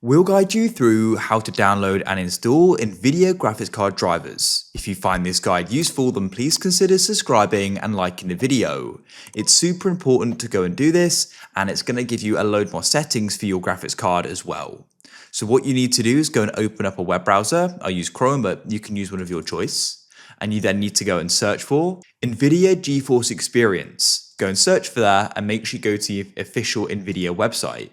We'll guide you through how to download and install NVIDIA graphics card drivers. If you find this guide useful, then please consider subscribing and liking the video. It's super important to go and do this, and it's going to give you a load more settings for your graphics card as well. So what you need to do is go and open up a web browser. I use Chrome, but you can use one of your choice. And you then need to go and search for NVIDIA GeForce Experience. Go and search for that and make sure you go to the official NVIDIA website.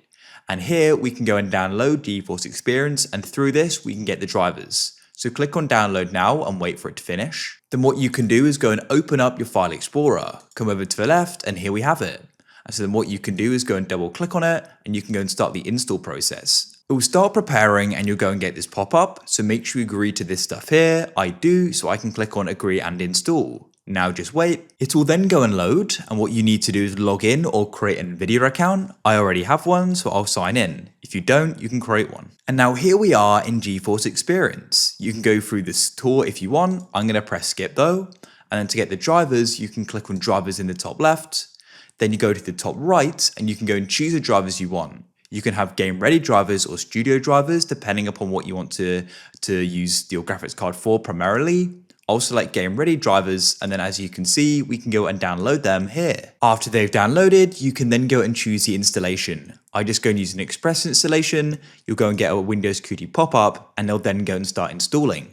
And here we can go and download GeForce Experience, and through this we can get the drivers. So click on download now and wait for it to finish. Then what you can do is go and open up your file explorer, come over to the left, and here we have it. And so then what you can do is go and double click on it, and you can go and start the install process. It will start preparing and you'll go and get this pop-up. So make sure you agree to this stuff here. I do, so I can click on agree and install. Now just wait. It will then go and load, and what you need to do is log in or create an NVIDIA account. I already have one, so I'll sign in. If you don't, you can create one. And now here we are in GeForce Experience. You can go through this tour if you want. I'm going to press skip though. And then to get the drivers, you can click on drivers in the top left. Then you go to the top right and you can go and choose the drivers you want. You can have game ready drivers or studio drivers depending upon what you want to use your graphics card for primarily. I'll select game ready drivers, and then as you can see, we can go and download them here. After they've downloaded, you can then go and choose the installation. I just go and use an Express installation. You'll go and get a Windows Qt pop-up, and they'll then go and start installing.